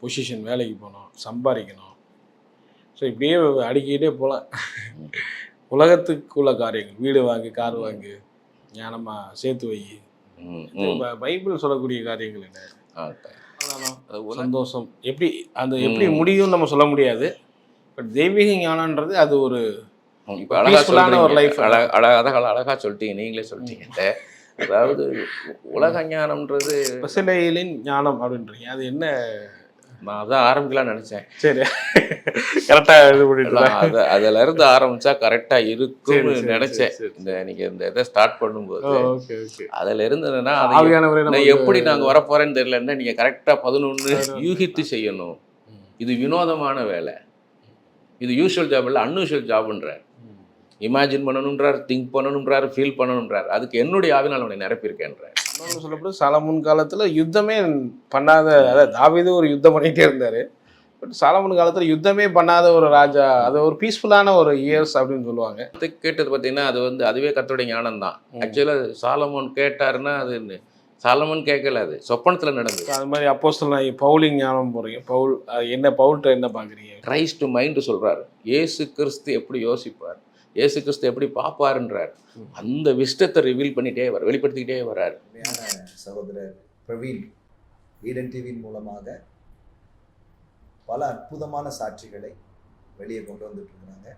Position, வேலைக்கு போகணும், சம்பாதிக்கணும். ஸோ இப்படியே அடுக்கிக்கிட்டே போகலாம். உலகத்துக்குள்ள காரியங்கள், வீடு வாங்கு, கார் வாங்கு, ஞானமாக சேர்த்து வை. பைபிள் சொல்லக்கூடிய காரியங்கள் என்ன? சந்தோஷம் எப்படி எப்படி முடியும்னு நம்ம சொல்ல முடியாது. பட் தெய்வீக ஞானன்றது அது ஒரு இப்போ அழகாக ஒரு லைஃப். அழகாக சொல்லிட்டீங்க, நீங்களே சொல்லிட்டீங்க. அதாவது உலக ஞானம்ன்றது பசிலைகளின் ஞானம் அப்படின்றீங்க. அது என்ன? நான் அதான் ஆரம்பிக்கலாம்னு நினச்சேன். சரி, கரெக்டாக இது பண்ணிடலாம். அதில் இருந்து ஆரம்பித்தா கரெக்டாக இருக்கும்னு நினச்சேன். நீங்கள் இந்த இதை ஸ்டார்ட் பண்ணும்போது அதில் இருந்ததுன்னா எப்படி நாங்கள் வரப்போகிறேன்னு தெரியலன்னா நீங்கள் கரெக்டாக 11 யூகித்து செய்யணும். இது வினோதமான வேலை, இது யூஷுவல் ஜாப் இல்லை, அன்யூஷுவல் ஜாப்ன்றார். இமேஜின் பண்ணணுன்றார், திங்க் பண்ணணுன்றார், ஃபீல் பண்ணணுன்றார். அதுக்கு என்னுடைய ஆவினால் அவனை நிரப்பியிருக்கேன்றார். இன்னொன்று சொல்லப்போ சாலமோன் காலத்தில் யுத்தமே பண்ணாத, அதாவது தாவீது ஒரு யுத்தம் பண்ணிகிட்டே இருந்தார். பட் சாலமோன் காலத்தில் யுத்தமே பண்ணாத ஒரு ராஜா, அது ஒரு பீஸ்ஃபுல்லான ஒரு இயர்ஸ் அப்படின்னு சொல்லுவாங்க. கேட்டது பார்த்தீங்கன்னா அது அதுவே கர்த்தருடைய ஞானம் தான். ஆக்சுவலாக சாலமோன் கேட்டாருன்னா அது சாலமோன் கேட்கல, அது சொப்பனத்தில் நடந்தது. அது மாதிரி அப்போஸ்தலனாகிய பவுலின் ஞானம் போகிறீங்க. பவுல் என்ன, பவுல்கிட்ட என்ன பார்க்குறீங்க? கிரைஸ்ட் மைண்டு சொல்கிறாரு. இயேசு கிறிஸ்து எப்படி யோசிப்பார், இயேசு கிறிஸ்து எப்படி பார்ப்பாருன்றார். அந்த விஸ்டத்தை ரிவீல் பண்ணிட்டே வெளிப்படுத்திக்கிட்டே வர்றார். சகோதரர் பிரவீன் ஈடன் டிவியின் மூலமாக பல அற்புதமான சாட்சிகளை வெளியே கொண்டு வந்துட்டு இருக்கிறாங்க.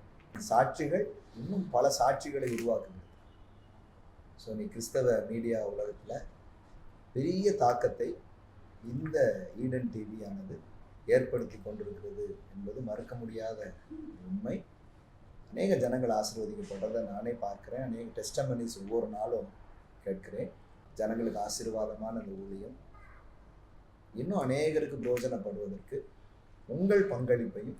சாட்சிகள் இன்னும் பல சாட்சிகளை உருவாக்குது. ஸோ நீ கிறிஸ்தவ மீடியா உலகத்தில் பெரிய தாக்கத்தை இந்த ஈடன் டிவியானது ஏற்படுத்தி கொண்டிருக்கிறது என்பது மறுக்க முடியாத உண்மை. அநேக ஜனங்கள் ஆசீர்வதிக்கப்பட்டதை நானே பார்க்குறேன். அநேக டெஸ்டமனிஸ் ஒவ்வொரு நாளும் கேட்கிறேன். ஜனங்களுக்கு ஆசீர்வாதமான இந்த ஊழியம் இன்னும் அநேகருக்கு பிரயோஜனப்படுவதற்கு உங்கள் பங்களிப்பையும்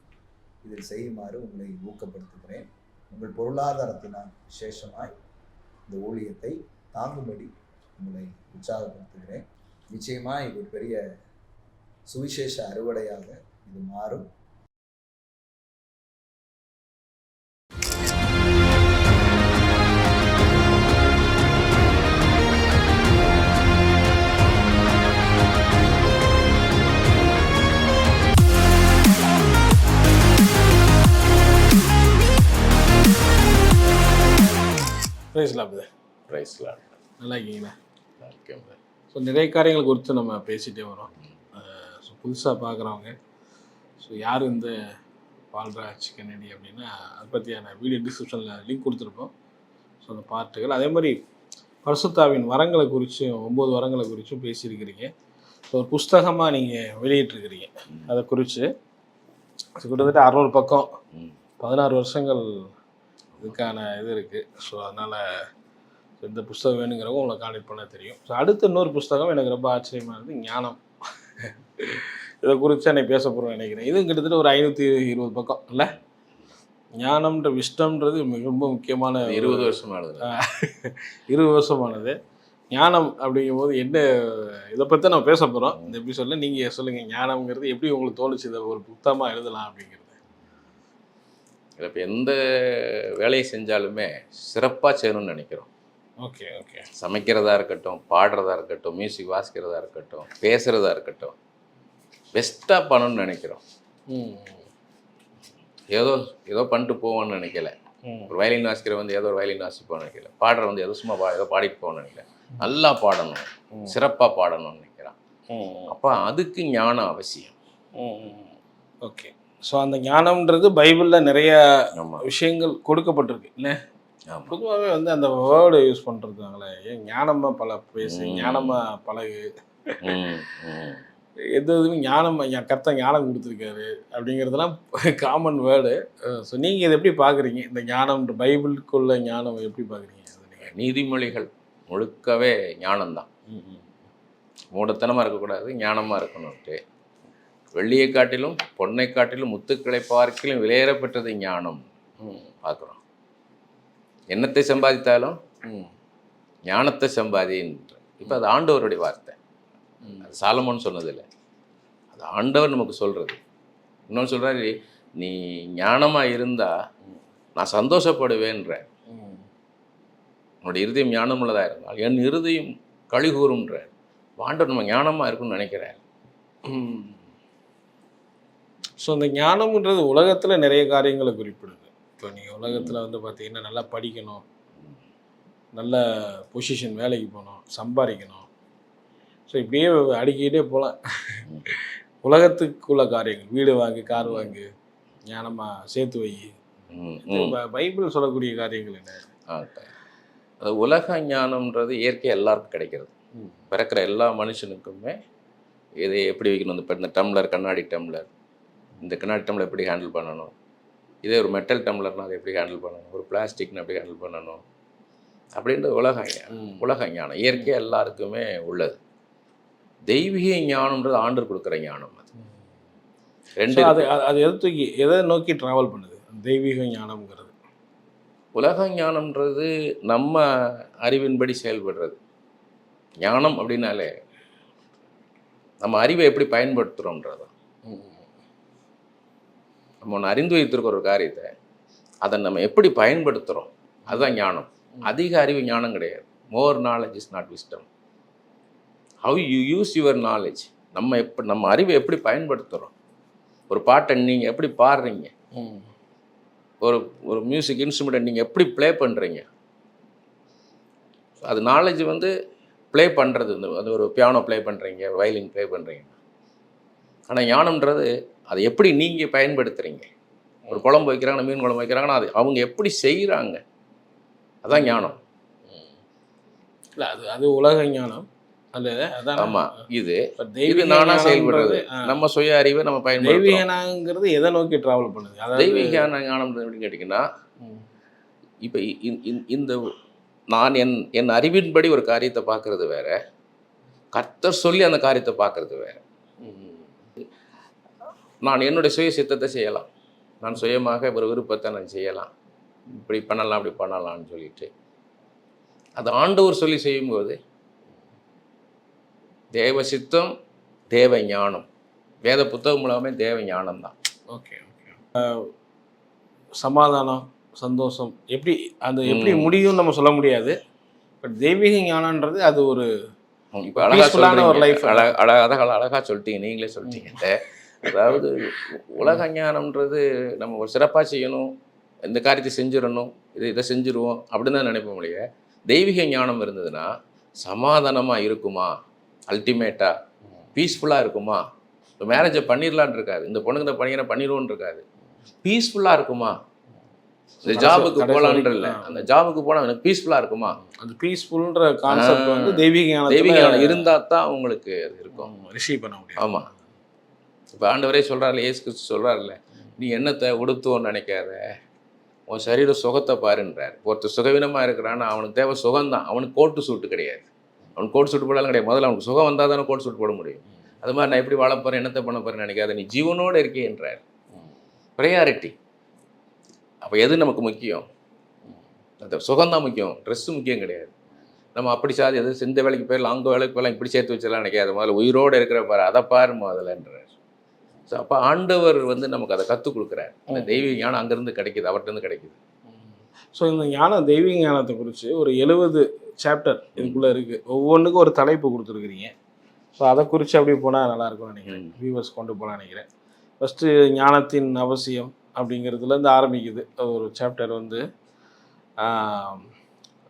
இதில் செய்யுமாறு உங்களை ஊக்கப்படுத்துகிறேன். உங்கள் பொருளாதாரத்தினால் விசேஷமாய் இந்த ஊழியத்தை தாங்கும்படி உங்களை உற்சாகப்படுத்துகிறேன். நிச்சயமாக இது ஒரு பெரிய சுவிசேஷ அறுவடையாக இது மாறும். நல்லா இருக்கீங்களா? ஸோ நிறைய காரியங்கள் குறித்து நம்ம பேசிகிட்டே வரோம். ஸோ புதுசாக பார்க்குறவங்க, ஸோ யார் இந்த பால்ராஜ் கென்னடி அப்படின்னா அதை பற்றியான வீடியோ டிஸ்கிரிப்ஷனில் லிங்க் கொடுத்துருப்போம். ஸோ அந்த பார்ட்டுகள், அதே மாதிரி பரிசுத்தாவின் வரங்களை குறித்தும் 9 வரங்களை குறித்தும் பேசியிருக்கிறீங்க. ஸோ ஒரு புஸ்தகமாக நீங்கள் வெளியிட்டிருக்கிறீங்க. அதை குறித்து கிட்டத்தட்ட 600 பக்கம், 16 வருஷங்கள் இதுக்கான இது இருக்குது. ஸோ அதனால் இந்த புஸ்தகம் வேணுங்கிறவங்க உங்களை கான்டெக்ட் பண்ண தெரியும். ஸோ அடுத்த இன்னொரு புஸ்தகம் எனக்கு ரொம்ப ஆச்சரியமாக இருக்குது, ஞானம். இதை குறித்து எனக்கு பேச போகிறோம்னு நினைக்கிறேன். இதுவும் கிட்டத்தட்ட ஒரு 520 பக்கம் இல்லை? ஞானம்ன்ற விஷ்டம்ன்றது ரொம்ப முக்கியமான 20 வருஷமானது. 20 வருஷமானது ஞானம். அப்படிங்கும்போது என்ன, இதை பற்றி நம்ம பேச போகிறோம் இந்த எபிசோடில். நீங்கள் சொல்லுங்கள், ஞானம்ங்கிறது எப்படி உங்களுக்கு தோணுச்சு இதை ஒரு புத்தகமாக எழுதலாம் அப்படிங்கிறது? இப்போ எந்த வேலையை செஞ்சாலுமே சிறப்பாக செய்யணும்னு நினைக்கிறோம். Okay okay. சமைக்கிறதா இருக்கட்டும், பாடுறதா இருக்கட்டும், மியூசிக் வாசிக்கிறதா இருக்கட்டும், பேசுகிறதா இருக்கட்டும், பெஸ்ட்டாக பண்ணணும்னு நினைக்கிறோம். ஏதோ ஏதோ பண்ணிட்டு போவோன்னு நினைக்கல. ஒரு வயலின் வாசிக்கிற வந்து ஏதோ ஒரு வயலின் வாசிப்போன்னு நினைக்கல. பாடுற வந்து ஏதோ சும்மா ஏதோ பாடிட்டு போகணும்னு நினைக்கல. நல்லா பாடணும், சிறப்பாக பாடணும்னு நினைக்கிறான். அப்போ அதுக்கு ஞானம் அவசியம். ஓகே. ஸோ அந்த ஞானம்ன்றது பைபிளில் நிறைய விஷயங்கள் கொடுக்கப்பட்டிருக்கு இல்லை? பொதுவாகவே வந்து அந்த வேர்டு யூஸ் பண்ணுறதுனால ஏன் ஞானமாக பல பேசு, ஞானமாக பழகு, எதுவுமே ஞானம், என் கர்த்தர் ஞானம் கொடுத்துருக்காரு அப்படிங்கிறதுலாம் காமன் வேர்டு. ஸோ நீங்கள் இதை எப்படி பார்க்குறீங்க? இந்த ஞானம்ன்ற பைபிளுக்குள்ள ஞானம் எப்படி பார்க்குறீங்க? நீதிமொழிகள் முழுக்கவே ஞானம்தான். மூடத்தனமாக இருக்கக்கூடாது, ஞானமாக இருக்கணும்ட்டு. வெள்ளியை காட்டிலும் பொன்னை காட்டிலும் முத்துக்களை பார்க்கிலும் விலையேறப்பட்டது ஞானம் பார்க்குறோம். எண்ணத்தை சம்பாதித்தாலும் ஞானத்தை சம்பாதின்ற. இப்போ அது ஆண்டவருடைய வார்த்தை, அது சாலமோன் சொன்னதில்லை, அது ஆண்டவர் நமக்கு சொல்கிறது. இன்னொன்று சொல்கிறாரு, நீ ஞானமாக இருந்தால் நான் சந்தோஷப்படுவேன்ற. உன்னுடைய இருதயம் ஞானமுள்ளதாக இருந்தால் என் இருதயம் கழிகூறுன்ற. ஆண்டவர் நம்ம ஞானமாக இருக்குன்னு நினைக்கிறேன். ஸோ இந்த ஞானம்ன்றது உலகத்தில் நிறைய காரியங்களை குறிப்பிடுது. இப்போ நீங்கள் உலகத்தில் வந்து பார்த்தீங்கன்னா நல்லா படிக்கணும், நல்ல பொசிஷன், வேலைக்கு போகணும், சம்பாதிக்கணும். ஸோ இப்படியே அடுக்கிக்கிட்டே போகலாம். உலகத்துக்குள்ள காரியங்கள், வீடு வாங்கு, கார் வாங்கு, ஞானமாக சேர்த்து வை, பைபிள் சொல்லக்கூடிய காரியங்கள் என்ன? அது உலக ஞானம்ன்றது இயற்கை எல்லாருக்கும் கிடைக்கிறது. பிறக்கிற எல்லா மனுஷனுக்குமே இதை எப்படி வைக்கணும், இப்போ இந்த டம்ளர், கண்ணாடி டம்ளர், இந்த கண்ணாடி டம்ளர் எப்படி ஹேண்டில் பண்ணணும், இதே ஒரு மெட்டல் டம்ளர்னால் அதை எப்படி ஹேண்டில் பண்ணணும், ஒரு பிளாஸ்டிக்னு எப்படி ஹேண்டில் பண்ணணும் அப்படின்றது உலக ஞானம் இயற்கையாக எல்லாருக்குமே உள்ளது. தெய்வீக ஞானம்ன்றது ஆண்டு கொடுக்குற ஞானம். அது ரெண்டு. அது எதை நோக்கி ட்ராவல் பண்ணுது தெய்வீக ஞானம்ங்கிறது? உலக ஞானம்ன்றது நம்ம அறிவின்படி செயல்படுறது. ஞானம் அப்படின்னாலே நம்ம அறிவை எப்படி பயன்படுத்துகிறோம்ன்றது. நம்ம ஒன்று அறிந்து வைத்திருக்கிற ஒரு காரியத்தை அதை நம்ம எப்படி பயன்படுத்துகிறோம் அதுதான் ஞானம். அதிக அறிவு ஞானம் கிடையாது. மோர் knowledge is not wisdom. How you use your knowledge. நம்ம அறிவை எப்படி பயன்படுத்துகிறோம். ஒரு பாட்டை நீங்கள் எப்படி பாடுறீங்க, ஒரு மியூசிக் இன்ஸ்ட்ருமெண்ட்டை நீங்கள் எப்படி ப்ளே பண்ணுறீங்க, அது நாலேஜ் வந்து ப்ளே பண்ணுறது. அது ஒரு பியானோ ப்ளே பண்ணுறீங்க, வயலின் ப்ளே பண்ணுறீங்க. ஆனால் ஞானம்ன்றது அதை எப்படி நீங்கள் பயன்படுத்துகிறீங்க. ஒரு குழம்பு வைக்கிறாங்கன்னா, மீன் குழம்பு வைக்கிறாங்கன்னா அது அவங்க எப்படி செய்கிறாங்க, அதான் ஞானம். இல்லை அது உலக ஞானம். ஆமாம். இது நானாக செயல்படுறது, நம்ம சுய அறிவை நம்ம பயன்படுத்துறோம். தெய்வீகங்கிறது எதை நோக்கி ட்ராவல் பண்ணுது? தெய்வீக ஞானம் எப்படி கேட்டிங்கன்னா, இப்போ இந்த நான் என் அறிவின்படி ஒரு காரியத்தை பார்க்கறது வேற, கர்த்தர் சொல்லி அந்த காரியத்தை பார்க்கறது வேற. நான் என்னுடைய சுய சித்தத்தை செய்யலாம், நான் சுயமாக ஒரு விருப்பத்தை நான் செய்யலாம், இப்படி பண்ணலாம் அப்படி பண்ணலாம்னு சொல்லிட்டு அது ஆண்டவர் சொல்லி செய்யும்போது தேவ சித்தம், தேவ ஞானம். வேத புத்தகம் மூலமே தேவ ஞானம் தான். Okay okay. சமாதானம், சந்தோஷம் எப்படி முடியும்னு நம்ம சொல்ல முடியாது. பட் தெய்வீக ஞானன்றது அது ஒரு இப்போ அழகான ஒரு லைஃப். அழகாக சொல்லிட்டீங்க, நீங்களே சொல்லிட்டீங்க. அதாவது உலக ஞானம்ன்றது நம்ம ஒரு சிறப்பாக செய்யணும், இந்த காரியத்தை செஞ்சிடணும், இதை செஞ்சுருவோம் அப்படின்னு தான் நினைப்போம் இல்லையா. தெய்வீக ஞானம் இருந்ததுன்னா சமாதானமாக இருக்குமா, அல்டிமேட்டாக பீஸ்ஃபுல்லாக இருக்குமா. இப்போ மேரேஜை பண்ணிடலான் இருக்காது, இந்த பொண்ணுங்க பண்ணிடுவோன்னு இருக்காது, பீஸ்ஃபுல்லாக இருக்குமா. இந்த ஜாபுக்கு போகலான்ற இல்லை, அந்த ஜாபுக்கு போனால் எனக்கு பீஸ்ஃபுல்லாக இருக்குமா. அந்த பீஸ்ஃபுல்ன்ற கான்செப்ட் வந்து தெய்வீக ஞானம் இருந்தால் தான் உங்களுக்கு அது இருக்கும், ரிசீவ் பண்ண முடியும். ஆமாம். இப்போ ஆண்டவரே சொல்கிறார்ல, இயேசு கிறிஸ்து சொல்கிறார்ல, நீ என்னத்தை உடுத்துவோன்னு நினைக்காத, உன் சரீர சுகத்தை பாருன்றார். ஒருத்தர் சுகவீனமாக இருக்கிறான்னா அவனுக்கு தேவை சுகம்தான், அவனுக்கு கோட்டு சூட்டு கிடையாது. அவனுக்கு கோட் சூட்டு போடாலும் கிடையாது. முதல்ல அவனுக்கு சுகம் வந்தால் தானே கோட் சூட் போட முடியும். அது மாதிரி நான் எப்படி வாழ போகிறேன், என்னத்தை பண்ண போகிறேன்னு நினைக்காத, நீ ஜீவனோடு இருக்கேன்றார். ப்ரையாரிட்டி. அப்போ எது நமக்கு முக்கியம்? அந்த சுகம்தான் முக்கியம், ட்ரெஸ்ஸு முக்கியம் கிடையாது. நம்ம அப்படி சாதி எது செஞ்ச வேலைக்கு போயிடலாம், அங்கே வேலைக்கு போயலாம், இப்படி சேர்த்து வச்சிடலாம் நினைக்காது. முதல்ல உயிரோடு இருக்கிற பாரு, அதை பாரு முதல்லன்றார். ஸோ அப்போ ஆண்டவர் வந்து நமக்கு அதை கற்றுக் கொடுக்குறார். அந்த தெய்வீக ஞானம் அங்கேருந்து கிடைக்கிது, அவர்கிட்டருந்து கிடைக்கிது. ஸோ இந்த ஞானம், தெய்வீக ஞானத்தை குறித்து ஒரு 70 சாப்டர் இதுக்குள்ளே இருக்குது. ஒவ்வொன்றுக்கும் ஒரு தலைப்பு கொடுத்துருக்குறீங்க. ஸோ அதை குறித்து அப்படி போனால் நல்லாயிருக்கும்னு நினைக்கிறேன், வியூவர்ஸ் கொண்டு போகலான்னு நினைக்கிறேன். ஃபஸ்ட்டு ஞானத்தின் அவசியம் அப்படிங்கிறதுலேருந்து ஆரம்பிக்குது ஒரு சாப்டர் வந்து.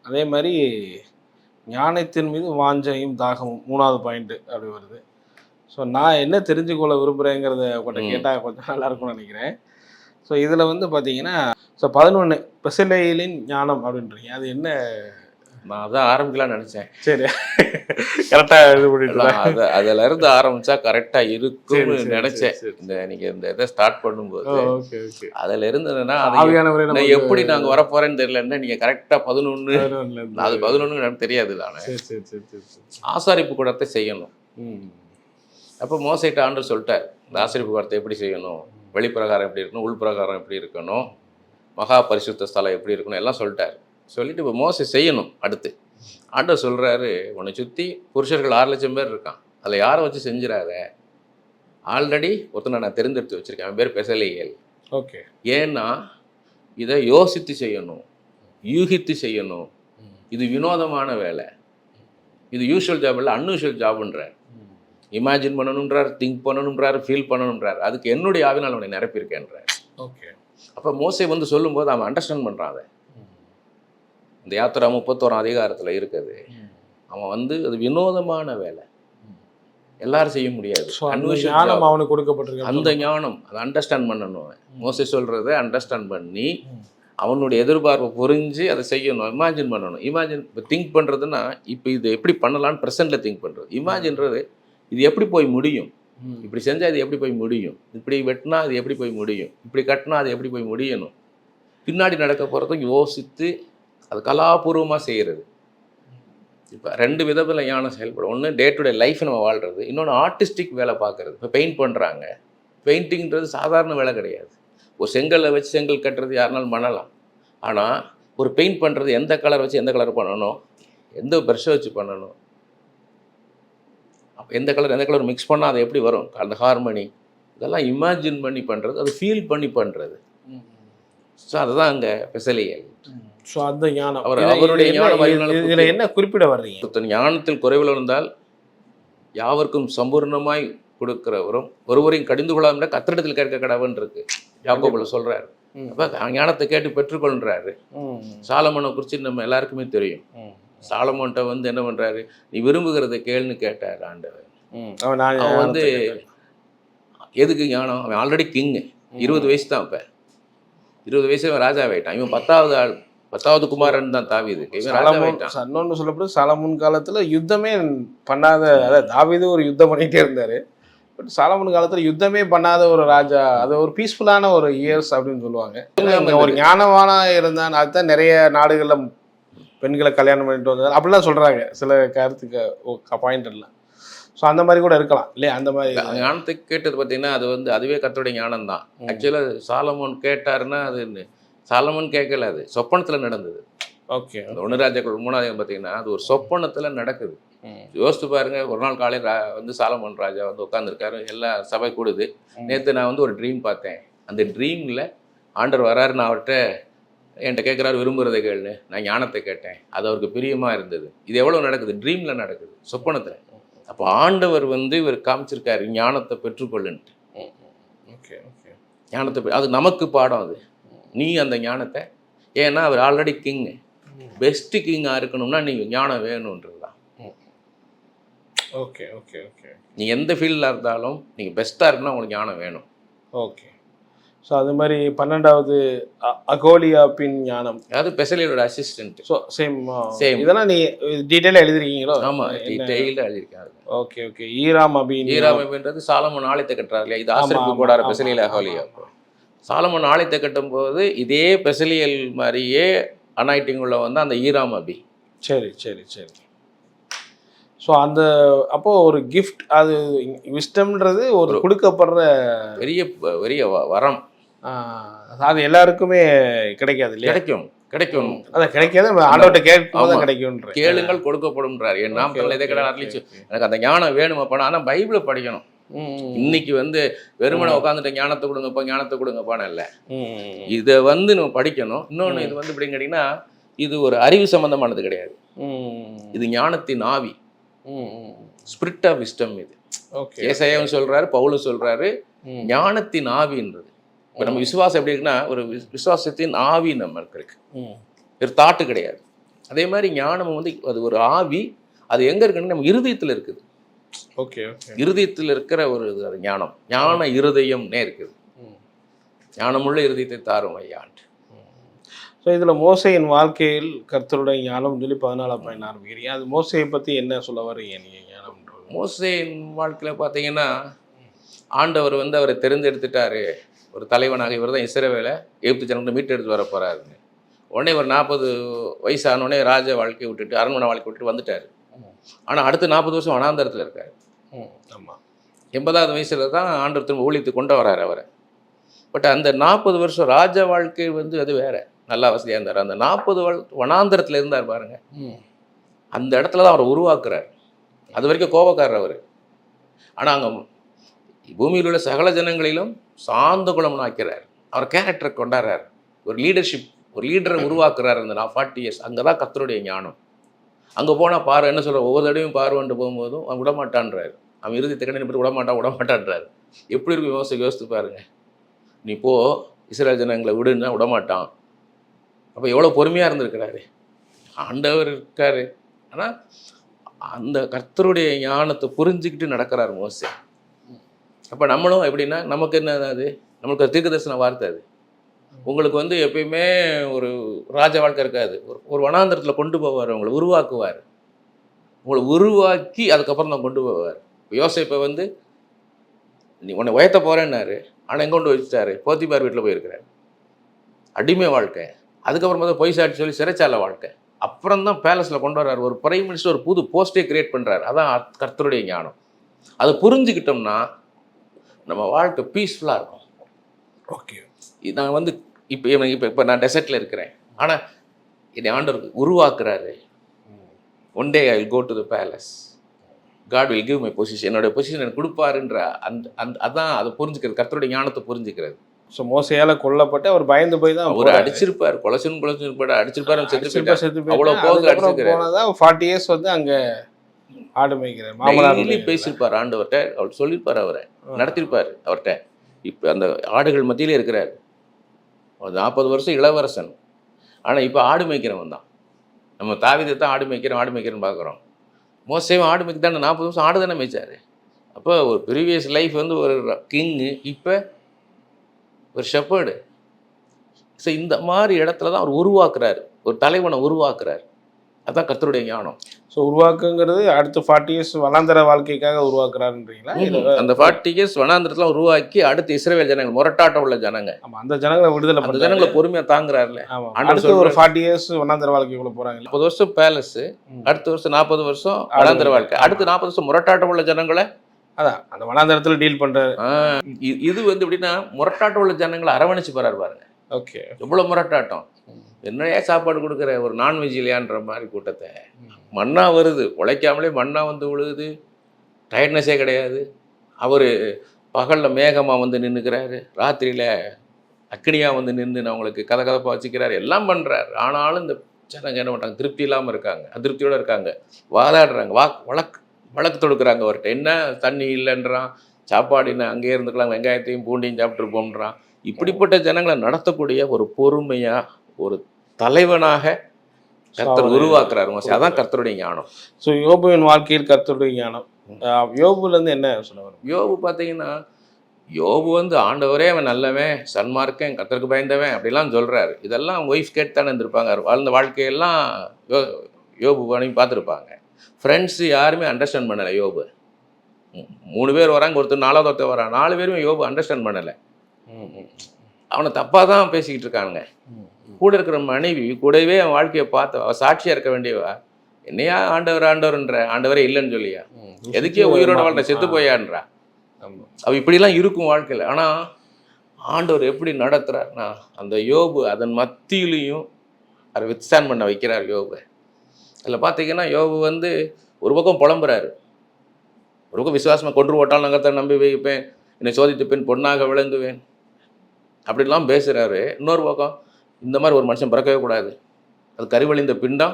அதே மாதிரி ஞானத்தின் மீது வாஞ்சையும் தாகமும் 3வது பாயிண்ட்டு அப்படி வருது. ஸோ நான் என்ன தெரிஞ்சுக்கொள்ள விரும்புகிறேங்கிறத உங்கள்கிட்ட கேட்டால் கொஞ்சம் நல்லாயிருக்கும்னு நினைக்கிறேன். ஸோ இதில் வந்து பார்த்தீங்கன்னா, ஸோ 11 பெசலேயலின் ஞானம் அப்படின்றீங்க, அது என்ன? நான் அதான் ஆரம்பிக்கலாம்னு நினச்சேன். சரி, கரெக்டாக இது பண்ணிட்டு அதில் இருந்து ஆரம்பித்தா கரெக்டாக இருக்கும்னு நினச்சேன். நீங்கள் இந்த இதை ஸ்டார்ட் பண்ணும்போது அதில் இருந்ததுன்னா நான் எப்படி நாங்கள் வரப்போகிறேன்னு தெரியலன்னா நீங்கள் கரெக்டாக 11 அது 11 எனக்கு தெரியாது தானே. ஆசாரிப்பு கூடத்தை செய்யணும். அப்போ மோசைட்ட ஆண்டவர் சொல்லிட்டார், இந்த ஆசாரிப்பு கூடத்தை எப்படி செய்யணும், வெளிப்பிரகாரம் எப்படி இருக்கணும், உள்பிரகாரம் எப்படி இருக்கணும், மகா பரிசுத்த ஸ்தலம் எப்படி இருக்கணும், எல்லாம் சொல்லிட்டார். சொல்லிட்டு இப்போ மோசை செய்யணும். அடுத்து ஆண்டவர் சொல்கிறாரு, உன்னை சுற்றி புருஷர்கள் 6 லட்சம் பேர் இருக்கான், அதில் யாரை வச்சு செஞ்சிடாத, ஆல்ரெடி ஒருத்தனை நான் தெரிந்தெடுத்து வச்சுருக்கேன், அவன் பேர் பெசலேயேல். ஓகே. ஏன்னா இதை யோசித்து செய்யணும், யூகித்து செய்யணும். இது வினோதமான வேலை, இது யூஷுவல் ஜாப் இல்லை, அன்யூஷுவல் ஜாப்ன்ற. இமேஜின் பண்ணணுன்றார், திங்க் பண்ணணுன்றார், ஃபீல் பண்ணணுன்றார். அதுக்கு என்னுடைய ஆவினால் அவனை நிரப்பியிருக்கேன்றார். ஓகே. அப்போ மோசே வந்து சொல்லும்போது அவன் அண்டர்ஸ்டாண்ட் பண்ணுறான். அதை இந்த யாத்திரா 31ஆம் அதிகாரத்தில் இருக்குது. அவன் வந்து அது வினோதமான வேலை, எல்லாரும் செய்ய முடியாது. அவனுக்கு கொடுக்கப்பட்டிருக்கு அந்த ஞானம், அதை அண்டர்ஸ்டாண்ட் பண்ணணும். மோசே சொல்கிறத அண்டர்ஸ்டாண்ட் பண்ணி அவனுடைய எதிர்பார்ப்பை புரிஞ்சு அதை செய்யணும், இமேஜின் பண்ணணும். இமேஜின் இப்போ திங்க் பண்ணுறதுன்னா, இப்போ இது எப்படி பண்ணலான்னு ப்ரெசென்ட்டில் திங்க் பண்ணுறது. இமேஜின்றது இது எப்படி போய் முடியும், இப்படி செஞ்சால் இது எப்படி போய் முடியும், இப்படி வெட்டினா அது எப்படி போய் முடியும், இப்படி கட்டினா அது எப்படி போய் முடியணும், பின்னாடி நடக்க போகிறதும் யோசித்து அது கலாபூர்வமாக செய்கிறது. இப்போ 2 விதத்தில் ஞானம் செயல்படும். ஒன்று டே டு டே லைஃப் நம்ம வாழ்கிறது, இன்னொன்று ஆர்டிஸ்டிக் வேலை பார்க்குறது. இப்போ பெயிண்ட் பண்ணுறாங்க, பெயிண்டிங்கிறது சாதாரண வேலை கிடையாது. ஒரு செங்கலை வச்சு செங்கல் கட்டுறது யாருனாலும் பண்ணலாம். ஆனால் ஒரு பெயிண்ட் பண்ணுறது எந்த கலர் வச்சு எந்த கலர் பண்ணணும், எந்த ப்ரஷ்ஷை வச்சு பண்ணணும், அப்போ எந்த கலர் மிக்ஸ் பண்ணால் அது எப்படி வரும், அந்த ஹார்மனி, இதெல்லாம் இமேஜின் பண்ணி பண்ணுறது, அது ஃபீல் பண்ணி பண்ணுறது. ஸோ அதுதான் அங்கே பெசலியல். ஸோ அந்த ஞானம் அவருடைய ஞானம். இதில் என்ன குறிப்பிட வர்றீங்க? ஞானத்தில் குறைவில் இருந்தால் யாவருக்கும் சம்பூர்ணமாய் கொடுக்கிறவரும் ஒருவரையும் கடிந்து கொள்ளாம கத்திரிடத்தில் கேட்க கடவுன்னு இருக்கு, யாக்கோபுல சொல்றாரு. அப்போ ஞானத்தை கேட்டு பெற்றுக்கொள்றாரு. சாலமோனை குறித்து நம்ம எல்லாருக்குமே தெரியும். சாலமோன்ட்ட வந்து என்ன பண்றாரு, நீ விரும்புகிறத கேள்னு கேட்டார் ஆண்டவர். அவன் வந்து எதுக்கு ஞானம், அவன் ஆல்ரெடி கிங்கு, 20 வயசு தான். இப்போ 20 வயசு அவன் ராஜாவாயிட்டான். இவன் 10வது குமாரன் தான் தாவீது. இன்னொன்று சொல்லப்படும், சாலமோன் காலத்துல யுத்தமே பண்ணாத, அதாவது தாவீது ஒரு யுத்தம் பண்ணிட்டே இருந்தாரு. பட் சாலமோன் காலத்துல யுத்தமே பண்ணாத ஒரு ராஜா, அது ஒரு பீஸ்ஃபுல்லான ஒரு இயர்ஸ் அப்படின்னு சொல்லுவாங்க. ஒரு ஞானமான இருந்தான். அதுதான் நிறைய நாடுகள்ல பெண்களை கல்யாணம் பண்ணிட்டு வந்தாங்க அப்படிலாம் சொல்றாங்க சில கருத்துக்கு பாயிண்ட் எல்லாம். ஸோ அந்த மாதிரி கூட இருக்கலாம் இல்லையா? அந்த மாதிரி ஞானத்தை கேட்டது பார்த்தீங்கன்னா அது வந்து அதுவே கர்த்தருடைய ஞானம் தான். ஆக்சுவலாக சாலமோன் கேட்டாருன்னா அது சாலமோன் கேட்கல, அது சொப்பனத்தில் நடந்தது. ஓகே. அந்த 1 ராஜாக்கள் 3ஆவது பார்த்தீங்கன்னா அது ஒரு சொப்பனத்தில் நடக்குது. யோசித்து பாருங்க, ஒரு நாள் காலையில் வந்து சாலமோன் ராஜா வந்து உட்காந்துருக்காரு, எல்லா சபை கூடுது. நேற்று நான் வந்து ஒரு ட்ரீம் பார்த்தேன், அந்த ட்ரீமில் ஆண்டவர் வராரு, நான் அவர்கிட்ட என்கிட்ட கேட்குறாரு விரும்புகிறத கேள்னு, நான் ஞானத்தை கேட்டேன், அது அவருக்கு பிரியமாக இருந்தது. இது எவ்வளோ நடக்குது, ட்ரீமில் நடக்குது, சொப்பனத்தில். அப்போ ஆண்டவர் வந்து இவர் காமிச்சிருக்காரு ஞானத்தை பெற்றுக்கொள்ளுன்ட்டு. Okay okay. ஞானத்தை அது நமக்கு பாடம். அது நீ அந்த ஞானத்தை, ஏன்னா அவர் ஆல்ரெடி கிங்கு, பெஸ்ட்டு கிங்காக இருக்கணும்னா நீங்கள் ஞானம் வேணுன்றது தான். Okay okay okay. நீங்கள் எந்த ஃபீல்டில் இருந்தாலும் நீங்கள் பெஸ்ட்டாக இருக்குன்னா உங்களுக்கு ஞானம் வேணும். ஓகே. ஸோ அது மாதிரி 12வது அகோலியாப்பின் ஞானம், அது பெசலியோட அசிஸ்டன்ட். ஸோ சேம் இதெல்லாம் நீ டீட்டெயிலாக எழுதிருக்கீங்களோ? ஆமாம், டீட்டெயிலாக எழுதியிருக்காரு. Okay okay. ஈராம் அபின்றது சாலமோன் ஆலயத்தை கட்டுறாரு இல்லையா, இது ஆசிரியப்பு கூடார பெசலியல் அகோலியா. சாலமோன் ஆலயத்தை கட்டும்போது இதே பெசலியல் மாதிரியே அனாயிட்டிங் உள்ள வந்து அந்த ஈராம் அபி. சரி சரி சரி. ஸோ அந்த அப்போ ஒரு கிஃப்ட், அது விஸ்டம்ன்றது ஒரு கொடுக்கப்படுற பெரிய பெரிய வரம். அது எல்லாருக்குமே கிடைக்காது இல்லையா? கிடைக்கும் அதான் கிடைக்காது, ஆண்டவர்கிட்ட கேட்கும் கிடைக்கும். கேளுங்கள் கொடுக்கப்படும்ன்றார். என் நாமத்தில் இதை கடை அர்லிச்சு, எனக்கு அந்த ஞானம் வேணுமா பண்ண. ஆனால் பைபிளை படிக்கணும். இன்னைக்கு வந்து வெறுமனை உட்காந்துட்டு ஞானத்தை கொடுங்கப்பான்னு இல்லை, இதை வந்து நம்ம படிக்கணும். இன்னொன்று இது வந்து எப்படின்னு கேட்டிங்கன்னா, இது ஒரு அறிவு சம்பந்தமானது கிடையாது, இது ஞானத்தின் ஆவி, ஸ்பிரிட் ஆஃப் விஸ்டம். இது ஏசாயாவும் சொல்றாரு, பவுலும் சொல்றாரு, ஞானத்தின் ஆவின்றது. இப்போ நம்ம விசுவாசம் எப்படி இருக்குன்னா, ஒரு விசுவாசத்தின் ஆவி நம்மளுக்கு இருக்கு, ஒரு தாட்டு கிடையாது. அதே மாதிரி ஞானமும் வந்து அது ஒரு ஆவி. அது எங்க இருக்குன்னு நம்ம இருதயத்தில் இருக்குது. Okay okay. இருதயத்தில் இருக்கிற ஒரு இது, அது ஞானம். ஞான இருதயம்னே இருக்குது. ஞானமுள்ள இருதயத்தை தாரும் ஐயாண்டு. ஸோ இதில் மோசையின் வாழ்க்கையில் கர்த்தருடைய ஞானம் சொல்லி 14 பாயிண்ட் ஆரம்பிக்கிறீங்க. அது மோசையை பற்றி என்ன சொல்ல வர்றீங்க நீங்கள்? ஞானம்ன்றது மோசையின் வாழ்க்கையில் பார்த்தீங்கன்னா, ஆண்டவர் வந்து அவரை தெரிந்தெடுத்துட்டாரு ஒரு தலைவனாக. இவர் தான் இஸ்ரவேலை எகிப்து ஜனங்களை மீட்டு எடுத்து வர போகிறாருன்னு. உடனே ஒரு 40 வயசானோடனே ராஜ வாழ்க்கையை விட்டுட்டு அரண்மனை வாழ்க்கை விட்டுட்டு வந்துட்டார். ஆனால் அடுத்து 40 வருஷம் வனாந்தரத்தில் இருக்கார். ஆமாம். 80வது வயசில் தான் ஆண்டவர் திரும்ப ஊழியத்துக்கு கொண்டு வராரு அவரை. பட் அந்த 40 வருஷம் ராஜ வாழ்க்கை வந்து அது வேற, நல்லா வசதியாக இருந்தார். அந்த 40 வனாந்தரத்தில் இருந்தார் பாருங்க, அந்த இடத்துல தான் அவரை உருவாக்குறார். அது வரைக்கும் கோபக்காரர் அவர். ஆனால் அங்கே பூமியில் உள்ள சகல ஜனங்களிலும் சாந்த குணம்னு ஆக்கிறார். அவர் கேரக்டரை கொண்டாடுறார். ஒரு லீடர்ஷிப், ஒரு லீடரை உருவாக்குறார். அந்த 40 இயர்ஸ் அங்கே தான் கர்த்தருடைய ஞானம். அங்கே போனால் பாரு என்ன சொல்கிற, ஒவ்வொரு தடவையும் பார்வன்ட்டு போகும்போதும் அவன் விடமாட்டான்றார். அவன் இருதயத்தை கண்டு நிமிடம் விடமாட்டான்றாரு. எப்படி இருக்கும் யோசித்து பாருங்க. நீ போ இஸ்ரேல் ஜனங்களை விடுன்னா விடமாட்டான். அப்போ எவ்வளோ பொறுமையாக இருந்திருக்கிறாரு. ஆண்டவர் இருக்காரு, ஆனால் அந்த கர்த்தருடைய ஞானத்தை புரிஞ்சுக்கிட்டு நடக்கிறார் மோசே. அப்போ நம்மளும் எப்படின்னா, நமக்கு என்ன அது, நம்மளுக்கு தீர்க்க தரிசன வார்த்தை அது. உங்களுக்கு வந்து எப்பயுமே ஒரு ராஜ வாழ்க்கை இருக்காது. ஒரு வனாந்தரத்தில் கொண்டு போவார், உங்களை உருவாக்குவார். உங்களை உருவாக்கி அதுக்கப்புறம் தான் கொண்டு போவார். யோசேப்பை வந்து நீ உன்னை உயர்த்த போகிறேன்னாரு, ஆனால் எங்கே கொண்டு வச்சுட்டாரு? போத்திபார் வீட்டில் போயிருக்கிறார். அடிமை வாழ்க்கை. அதுக்கப்புறமா தான் பொய் சாட்சி சொல்லி சிறைச்சாலை வாழ்க்கை. அப்புறம் தான் பேலஸில் கொண்டு வர்றாரு. ஒரு பிரைம் மினிஸ்டர் ஒரு புது போஸ்டே கிரியேட் பண்ணுறாரு. அதான் கர்த்தருடைய ஞானம். அதை புரிஞ்சுக்கிட்டோம்னா நம்ம வாழ்க்கை பீஸ்ஃபுல்லாக இருக்கும். ஓகே, நான் வந்து இப்போ நான் டெசர்ட்டில் இருக்கிறேன், ஆனால் என்னை ஆண்டவர் உருவாக்குறாரு. One day I will go to the palace, God will give my position, என்னோடய பொசிஷன் எனக்கு கொடுப்பாருன்ற அதான் அதை புரிஞ்சுக்கிறது, கர்த்தருடைய ஞானத்தை புரிஞ்சுக்கிறது. ஸோ மோசையால் கொல்லப்பட்டு அவர் பயந்து போய் தான் அவர் அடிச்சிருப்பார், அடிச்சிருப்பாரு, அவ்வளோ போது அடிச்சிருக்காரு. 40 years வந்து அங்கே ஆடு மேய்க்கிறார். மாமனார் பேசியிருப்பார் ஆண்டவர்கிட்ட, அவர் சொல்லியிருப்பார், அவரை நடத்திருப்பார் அவர்கிட்ட. இப்போ அந்த ஆடுகள் மத்தியிலே இருக்கிறார். 40 வருஷம் இளவரசன், ஆனால் இப்போ ஆடு மேய்க்கிறவன் தான். நம்ம தாவீதை தான் ஆடு மேய்க்கிறேன்னு பார்க்குறோம். மோசேவும் ஆடு மேய்க்க தானே 40 வருஷம் ஆடு தானே மேய்ச்சார். அப்போ ஒரு ப்ரீவியஸ் லைஃப் வந்து ஒரு கிங்கு, இப்போ ஒரு ஷெப்பர்டு. ஸோ இந்த மாதிரி இடத்துல தான் அவர் உருவாக்குறாரு, ஒரு தலைவனை உருவாக்குறாரு. அதுதான் கர்த்தருடைய ஞானம். ஸோ உருவாக்குங்கிறது அடுத்த 40 years வனாந்தர வாழ்க்கைக்காக உருவாக்குறாருன்றீங்களா? அந்த 40 years வனாந்திரத்தில் உருவாக்கி அடுத்து இஸ்ரவேல் ஜனங்கள், முரட்டாட்டம் உள்ள ஜனங்க, அந்த ஜனங்களை விடுதலை, அந்த ஜனங்களை பொறுமையாக தாங்குறாருல. அடுத்து ஒரு 40 years வனாந்தர வாழ்க்கைக்குள்ள போகிறாங்க. 40 வருஷம் பேலஸ், அடுத்த வருஷம் 40 வருஷம் வனாந்தர வாழ்க்கை, அடுத்து 40 வருஷம் முரட்டாட்டம் உள்ள ஜனங்களை அதான் அந்த வனாந்தரத்தில் டீல் பண்ணுறாரு. இது வந்து எப்படின்னா முரட்டாட்டம் உள்ள ஜனங்களை அரவணைச்சு போறாரு பாருங்க. ஓகே, எவ்வளோ முரட்டாட்டம், என்னையா சாப்பாடு கொடுக்குற ஒரு நான்வெஜ் இல்லையான்ற மாதிரி கூட்டத்தை. மண்ணா வருது, உழைக்காமலே மண்ணா வந்து விழுகுது, டயர்ட்னஸே கிடையாது. அவர் பகலில் மேகமாக வந்து நின்றுக்கிறாரு, ராத்திரியில் அக்கினியாக வந்து நின்று நான் உங்களுக்கு கதப்பாக வச்சுக்கிறாரு, எல்லாம் பண்ணுறாரு. ஆனாலும் இந்த ஜனங்க என்ன பண்ணுறாங்க, திருப்தி இல்லாமல் இருக்காங்க, அதிருப்தியோடு இருக்காங்க, வாதாடுறாங்க, வழக்கு தொடுக்குறாங்க அவர்கிட்ட. என்ன தண்ணி இல்லைன்றான், சாப்பாடு என்ன அங்கேயே இருந்துக்கலாம், வெங்காயத்தையும் பூண்டையும் சாப்பிட்ருப்போம்ன்றான். இப்படிப்பட்ட ஜனங்களை நடத்தக்கூடிய ஒரு பொறுமையாக ஒரு தலைவனாக கர்த்தர் உருவாக்குறாரு. அதான் கர்த்தருடைய ஞானம். ஸோ யோபுவின் வாழ்க்கையில் கர்த்தருடைய ஞானம். யோபுலேருந்து என்ன சொல்ல வரும்? யோபு பார்த்தீங்கன்னா, யோபு வந்து ஆண்டவரே அவன் நல்லவன், சன்மார்க்கன், கர்த்தருக்கு பயந்தவன் அப்படிலாம் சொல்கிறாரு. இதெல்லாம் ஒய்ஃப் கேட்டு தானே இருந்திருப்பாங்க. வாழ்ந்த வாழ்க்கையெல்லாம் யோபு பண்ணி பார்த்துருப்பாங்க. ஃப்ரெண்ட்ஸு யாருமே அண்டர்ஸ்டாண்ட் பண்ணலை யோபு. 3 பேர் வராங்க, ஒருத்தர் 4வது ஒருத்தர் வரான், 4 பேருமே யோபு அண்டர்ஸ்டாண்ட் பண்ணலை. அவனை தப்பாக தான் பேசிக்கிட்டு இருக்காங்க. கூட இருக்கிற மனைவி கூடவே அவன் வாழ்க்கையை பார்த்து அவள் சாட்சியாக இருக்க வேண்டியவா, என்னையா ஆண்டவர்ன்ற, ஆண்டவரே இல்லைன்னு சொல்லியா, எதுக்கே உயிரோட வாழ்க்கை செத்து போயான்றா. அவள் இப்படிலாம் இருக்கும் வாழ்க்கையில். ஆனால் ஆண்டவர் எப்படி நடத்துகிறார்னா, அந்த யோபு அதன் மத்தியிலையும் அதை வித்ஸ்டாண்ட் பண்ண வைக்கிறார் யோபு. அதில் பார்த்தீங்கன்னா யோபு வந்து ஒரு பக்கம் புலம்புறாரு, ஒரு பக்கம் விசுவாசமாக கொன்று ஓட்டால் நகத்தை நம்பி வைப்பேன், என்னை சோதித்துப்பேன், பொண்ணாக விளங்குவேன் அப்படிலாம் பேசுகிறாரு. இன்னொரு பக்கம் இந்த மாதிரி ஒரு மனுஷன் பிறக்கவே கூடாது, அது கருவழிந்த பிண்டம்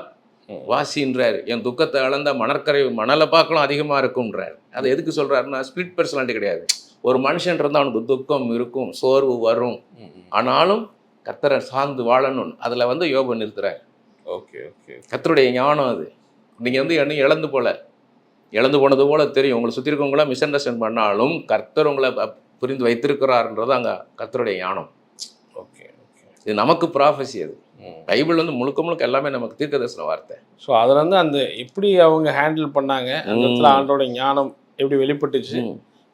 வாசின்றார், என் துக்கத்தை அளந்த மணலை பார்க்கலாம் அதிகமாக இருக்கும்ன்றார். அதை எதுக்கு சொல்கிறாருன்னா, ஸ்பிளிட் பர்சனாலிட்டி கிடையாது. ஒரு மனுஷன் இருந்தால் அவனுக்கு துக்கம் இருக்கும், சோர்வு வரும், ஆனாலும் கர்த்தரை சார்ந்து வாழணும். அதில் வந்து யோபு நிறுத்துறார். ஓகே ஓகே, கர்த்தருடைய ஞானம் அது. நீங்கள் வந்து என்ன இழந்து போனது போல தெரியும், உங்களை சுற்றி இருக்கவங்களாம் மிஸ் அண்டர்ஸ்டாண்ட் பண்ணாலும் கர்த்தர் உங்களை புரிந்து வைத்திருக்கிறார்ன்றது அங்கே கர்த்தருடைய ஞானம். ஓகே ஓகே, இது நமக்கு ப்ராஃபஸி. அது பைபிள் வந்து முழுக்க எல்லாமே நமக்கு தீர்க்கதரிசன வார்த்தை. ஸோ அதில் வந்து அந்த எப்படி அவங்க ஹேண்டில் பண்ணாங்க, அந்த இடத்துல ஆண்டோட ஞானம் எப்படி வெளிப்பட்டுச்சு.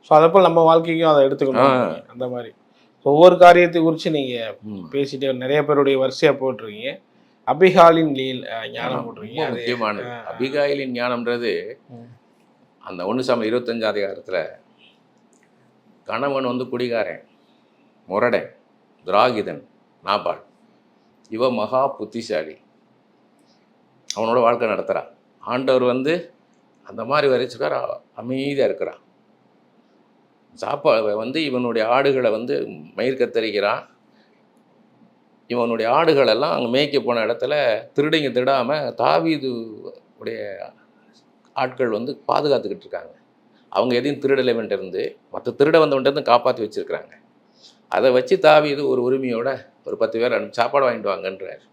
ஸோ அதை போல் நம்ம வாழ்க்கைக்கும் அதை எடுத்துக்கணும். அந்த மாதிரி ஒவ்வொரு காரியத்தை குறித்து நீங்கள் பேசிட்டு நிறைய பேருடைய வரிசையாக போட்டிருக்கீங்க. அபிகாலின் ஞானம் போட்டிருக்கீங்க, முக்கியமானது. அபிகாயிலின் ஞானம்ன்றது அந்த 1 சாமுவேல் 25 அதிகாரத்தில் கணவன் வந்து குடிகாரன், முரடன், திராகிதன், நாபால். இவ மகா புத்திசாலி, அவனோட வாழ்க்கை நடத்துகிறான். ஆண்டவர் வந்து அந்த மாதிரி வரைச்சிருக்கார், அமைதியாக இருக்கிறான். சாப்பாடு வந்து இவனுடைய ஆடுகளை வந்து மயிர் கத்தரிக்கிறான். இவனுடைய ஆடுகளெல்லாம் அங்கே மேய்க்க போன இடத்துல திருடிங்க திருடாமல் தாவீது உடைய ஆட்கள் வந்து பாதுகாத்துக்கிட்டு இருக்காங்க. அவங்க எதையும் திருடலைவன்ட்டு இருந்து மற்ற திருட வந்தவன்ட்டு இருந்து காப்பாற்றி வச்சுருக்கிறாங்க. அதை வச்சு தாவீது ஒரு உரிமையோட ஒரு 10 பேர் அனுப்பி சாப்பாடு வாங்கிட்டு வாங்கன்றார்.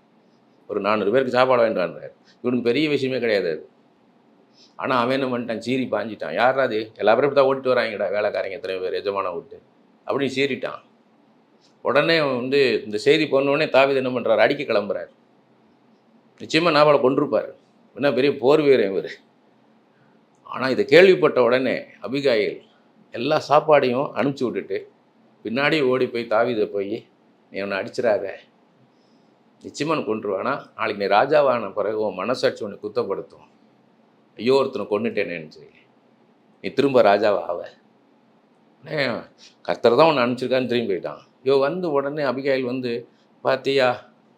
ஒரு 400 பேருக்கு சாப்பாடு வாங்கிட்டு வாங்குறாரு. இவனுக்கு பெரிய விஷயமே கிடையாது அது. ஆனால் அவன் என்ன பண்ணிட்டான், சீறி பாஞ்சிட்டான். யாரா அது, எல்லா பேரும் தான் ஓட்டிட்டு வராங்கடா வேலைக்காரங்க எத்தனை பேர் எஜமான விட்டு அப்படின்னு சீறிட்டான். உடனே வந்து இந்த செய்தி போனோடனே தாவீது என்ன பண்ணுறாரு, அடிக்க கிளம்புறாரு. நிச்சயமாக நாவலை கொண்டிருப்பார், என்ன பெரிய போர் வீரன் இவர். ஆனால் இதை கேள்விப்பட்ட உடனே அபிகாயில் எல்லா சாப்பாடையும் அனுப்பிச்சி விட்டுட்டு பின்னாடி ஓடி போய் தாவீதை போய், நீ அவனை அடிச்சிடாத, நிச்சயமாக கொண்டுருவானா, நாளைக்கு நீ ராஜாவான பிறகு உன் மனசாட்சி உன்னை குத்தப்படுத்தும், ஐயோ ஒருத்தனை கொண்டுட்டேனேன்னு சொல்லி நீ திரும்ப ராஜாவா ஆவ, கர்த்தர் தான் உன்னை அனுப்பிச்சிருக்கான்னு திரும்பி போயிட்டான். வந்து உடனே அபிகாயில் வந்து, பார்த்தியா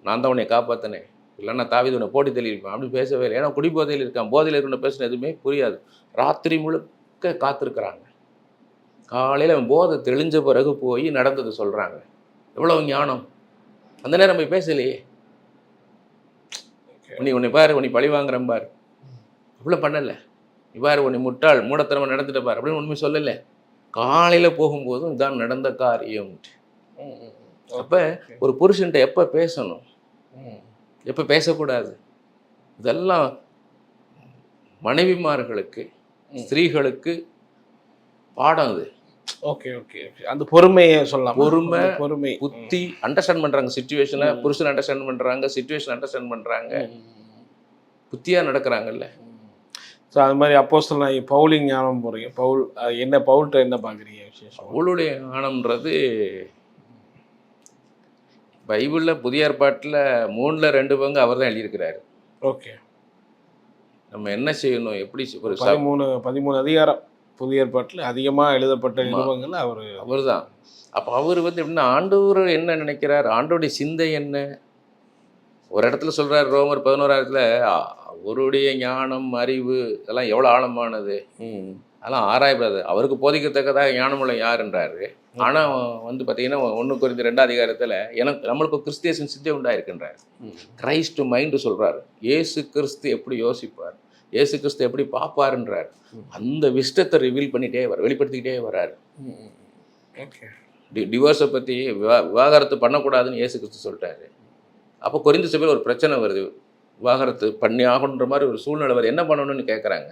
நான் தான் உன்னை காப்பாற்றினேன், இல்லைன்னா தாவீது உன்னை போட்டி தள்ளியிருப்பேன் அப்படி பேசவே இல்லை. ஏன்னா குடிபோதையில் இருக்கான், போதையில் இருக்கிற பேசுன எதுவுமே புரியாது. ராத்திரி முழுக்க காத்திருக்கிறாங்க. காலையில் அவன் போதை தெளிஞ்ச பிறகு போய் நடந்தது சொல்கிறாங்க. எவ்வளோ ஞானம் அந்த நேரம் போய் பேசலையே. உன்னை பாரு, உன்னை பழி வாங்குறேன் பாரு, இவ்வளோ பண்ணலை, நீ பாரு உன்னை முட்டாள் மூடத்தனமாக நடந்துட்ட பாரு அப்படின்னு உண்மை சொல்லலை. காலையில் போகும்போதும் இதான் நடந்த காரியம். அப்போ ஒரு புருஷன்ட்ட எப்போ பேசணும், எப்போ பேசக்கூடாது, இதெல்லாம் மனைவிமார்களுக்கு ஸ்திரீகளுக்கு பாடம் அது. ஓகே ஓகே அந்த பொறுமையை சொல்லலாம். பொறுமை புத்தி அண்டர்ஸ்டாண்ட் பண்ணுறாங்க சிச்சுவேஷனை, புருஷன் அண்டர்ஸ்டாண்ட் பண்ணுறாங்க, சிச்சுவேஷன் அண்டர்ஸ்டாண்ட் பண்ணுறாங்க, புத்தியாக நடக்கிறாங்கல்ல. ஸோ அது மாதிரி அப்போஸ்தலனாகிய பவுலின் ஞானம் போகிறீங்க. பவுல் என்ன, பவுல்கிட்ட என்ன பார்க்குறீங்க விசேஷம்? பவுலுடைய ஞானம்ன்றது பைபிளில் புதிய ஏற்பாட்டில் 3ல் 2 பங்கு அவர் தான் எழுதியிருக்கிறாரு. ஓகே, நம்ம என்ன செய்யணும், எப்படி ஒரு 13 அதிகாரம் புதிய ஏற்பாட்டில் அதிகமாக எழுதப்பட்ட நிருபங்கள் அவர் தான். அப்போ அவர் வந்து எப்படின்னா, ஆண்டவர் என்ன நினைக்கிறார், ஆண்டோடைய சிந்தை என்ன. ஒரு இடத்துல சொல்கிறார், ரோமர் 11 அவருடைய ஞானம் அறிவு இதெல்லாம் எவ்வளோ ஆழமானது, அதெல்லாம் ஆராயப்படாது, அவருக்கு போதிக்கத்தக்கதாக ஞானமுள்ள யாருன்றாரு. ஆனால் வந்து பார்த்தீங்கன்னா 1 Corinthians 2 அதிகாரத்தில் நம்மளுக்கு கிறிஸ்தியன் சிந்தை உண்டாயிருக்கின்றார். கிரைஸ்ட் மைண்டு சொல்கிறார், இயேசு கிறிஸ்து எப்படி யோசிப்பார், இயேசு கிறிஸ்து எப்படி பார்ப்பாருன்றார். அந்த விஷ்டத்தை ரிவீல் பண்ணிகிட்டே வெளிப்படுத்திக்கிட்டே வர்றாரு. டிவோர்ஸை பற்றி விவாகரத்து பண்ணக்கூடாதுன்னு இயேசு கிறிஸ்து சொல்லிட்டாரு. அப்போ கொரிந்து சபையில் ஒரு பிரச்சனை வருது, விவாகரத்து பண்ணி ஆகணுன்ற மாதிரி ஒரு சூழ்நிலை வருது. என்ன பண்ணணும்னு கேட்குறாங்க.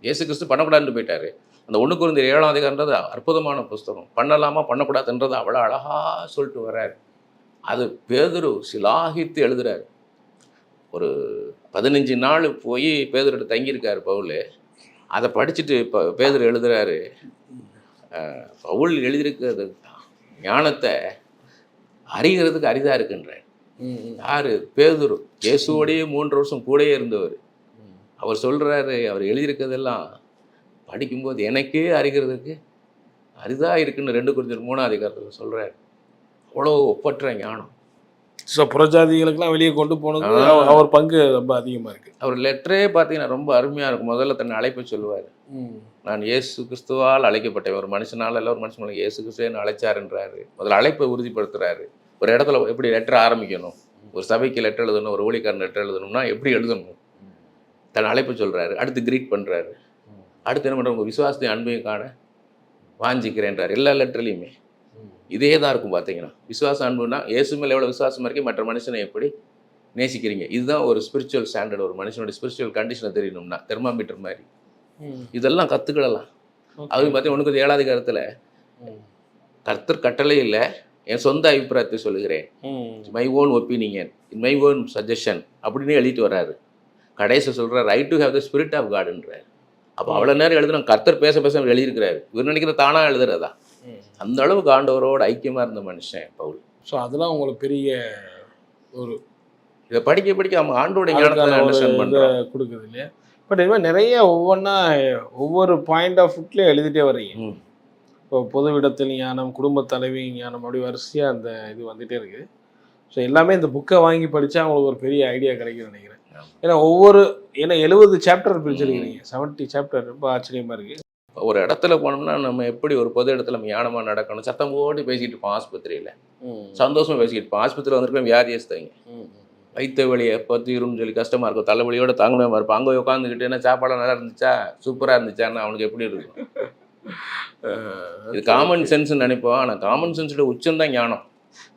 இயேசு கிறிஸ்து பண்ணக்கூடாதுன்னு போயிட்டாரு. அந்த 1 Corinthians 7 அதிகாரன்றது அற்புதமான புஸ்தகம். பண்ணலாமா பண்ணக்கூடாதுன்றது அவ்வளோ அழகாக சொல்லிட்டு வர்றாரு. அது பேதுரு சிலாகித்து எழுதுறாரு. ஒரு 15 நாள் போய் பேதுருட்ட தங்கியிருக்காரு பவுல். அதை படிச்சுட்டு பேதுரு எழுதுறாரு, பவுல் எழுதியிருக்கிறது ஞானத்தை அறிகிறதுக்கு அரிதாக இருக்குன்றார். யார்? பேதுரு. இயேசுவோடையே 3 வருஷம் கூடயே இருந்தவர். அவர் சொல்கிறாரு, அவர் எழுதியிருக்கிறதெல்லாம் படிக்கும்போது எனக்கே அறிகிறதுக்கு அரிதாக இருக்குன்னு 2 Corinthians 3 அதிகாரத்தில் சொல்கிறார். அவ்வளோ ஒப்பற்ற ஞானம். ஸோ புறஜாதிகளுக்கெல்லாம் வெளியே கொண்டு போனது அவர் பங்கு ரொம்ப அதிகமாக இருக்குது. அவர் லெட்டரே பார்த்தீங்கன்னா ரொம்ப அருமையாக இருக்கும். முதல்ல தன்னை அழைப்பை சொல்லுவார், நான் இயேசு கிறிஸ்துவால் அழைக்கப்பட்டேன், ஒரு மனுஷனால் இல்லை, ஒரு மனுஷன் இயேசு கிறிஸ்துவேன்னு அழைச்சாருன்றாரு. முதல்ல அழைப்பை உறுதிப்படுத்துகிறாரு. ஒரு இடத்துல எப்படி லெட்டர் ஆரம்பிக்கணும், ஒரு சபைக்கு லெட்டர் எழுதணும், ஒரு ஊழியக்காரன் லெட்டர் எழுதணும்னா எப்படி எழுதணும், தன் அழைப்பு சொல்கிறாரு. அடுத்து கிரீட் பண்ணுறாரு. அடுத்து என்ன பண்ணுற, உங்கள் விசுவாசத்தையும் அன்பையும் காண வாஞ்சிக்கிறேன்றார். எல்லா லெட்டர்லையுமே இதே தான் இருக்கும். பார்த்தீங்கன்னா விசுவாசம் அன்புனா இயேசு மேலே எவ்வளோ விசுவாசம் இருக்கு, மற்ற மனுஷனை எப்படி நேசிக்கிறீங்க, இதுதான் ஒரு ஸ்பிரிச்சுவல் ஸ்டாண்டர்ட். ஒரு மனுஷனோட ஸ்பிரிச்சுவல் கண்டிஷனை தெரியணும்னா தெர்மாமீட்டர் மாதிரி இதெல்லாம் கற்றுக்கிடலாம். அது பார்த்தீங்கன்னா 1 Corinthians 7 அதிகாரத்தில் கர்த்தர் கட்டளை இல்லை, என் சொந்த அபிப்பிராயத்தை சொல்லுகிறேன், my own opinion, my own suggestion அப்படின்னு எழுதிட்டு வர்றாரு. கடைசி சொல்கிறார், I do have the spirit of காடுன்றார். அப்போ அவ்வளோ நேரம் எழுதுனா கர்த்தர் பேச எழுதியிருக்கிறாரு. இவர் நினைக்கிற தானாக எழுதுறதா. அந்த அளவுக்கு ஆண்டவரோட ஐக்கியமாக இருந்த மனுஷன் பவுல். ஸோ அதெல்லாம் உங்களுக்கு பெரிய ஒரு இதை படிக்க அவங்க ஆண்டோட ஞானத்தை அண்டர்ஸ்டாண்ட் பண்ணுறது கொடுக்குது இல்லையா? பட் இது மாதிரி நிறைய ஒவ்வொன்றா ஒவ்வொரு பாயிண்ட் ஆஃப் வியூட்லேயே எழுதிட்டே வர்றீங்க. இப்போ பொது இடத்தில் ஞானம், குடும்ப தலைவி ஞானம், அப்படி வரிசையாக அந்த இது வந்துகிட்டே இருக்குது. ஸோ எல்லாமே இந்த புக்கை வாங்கி படித்தா அவங்களுக்கு ஒரு பெரிய ஐடியா கிடைக்கும்னு நினைக்கிறேன். ஏன்னா 70 சாப்டர் பிரிச்சிருக்கிறீங்க, 70 சாப்டர். ரொம்ப ஆச்சரியமாக இருக்குது. ஒரு இடத்துல போனோம்னா நம்ம எப்படி ஒரு பொது இடத்துல ஞானமாக நடக்கணும், சத்தம் போட்டு பேசிக்கிட்டு இருப்போம், ஆஸ்பத்திரியில் சந்தோஷமாக பேசிக்கிட்டு இருப்போம். ஆஸ்பத்திரியில் வந்திருக்கோம் வியாதியஸ்தங்க, வயிற்று வலி எப்போ தீரும்னு சொல்லி கஷ்டமாக இருக்கும், தலைவலியோட தாங்கணுமா இருப்போம். அங்கே உட்காந்துக்கிட்டு என்ன சாப்பாடு நல்லா இருந்துச்சா, சூப்பராக இருந்துச்சான்னு அவனுக்கு எப்படி இருக்கும்? இது காமன் சென்ஸ் நினைப்போம், ஆனால் காமன் சென்ஸோட உச்சம் தான் ஞானம்.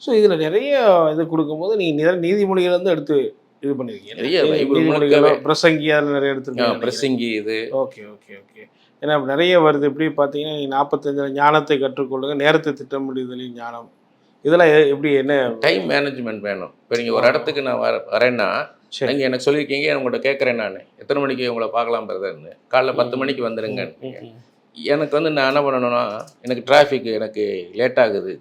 ஸோ இதில் நிறைய இது கொடுக்கும்போது நீங்கள் நீதிமொழிகள் எடுத்து இது பண்ணியிருக்கீங்க. நிறைய நீதிமொழிகள், பிரசங்கி அதில் நிறைய எடுத்துருக்கீங்க. பிரசங்கி இது. Okay okay okay. ஏன்னா நிறைய வருது. எப்படி பார்த்தீங்கன்னா நீங்கள் 45 ஞானத்தை கற்றுக்கொள்ளுங்க, நேரத்தை திட்டமிடுதலில் ஞானம், இதெல்லாம் எப்படி என்ன? டைம் மேனேஜ்மெண்ட் வேணும். இப்போ நீங்கள் ஒரு இடத்துக்கு நான் வரேன்னா, நீங்கள் எனக்கு சொல்லியிருக்கீங்க, உங்கள்கிட்ட கேட்குறேன், நான் எத்தனை மணிக்கு உங்களை பார்க்கலாம் பிரதர்னு, காலைல 10 மணிக்கு வந்துடுங்க. எனக்கு நான் என்ன பண்ணணும்னா, எனக்கு டிராஃபிக், எனக்கு லேட் ஆகுது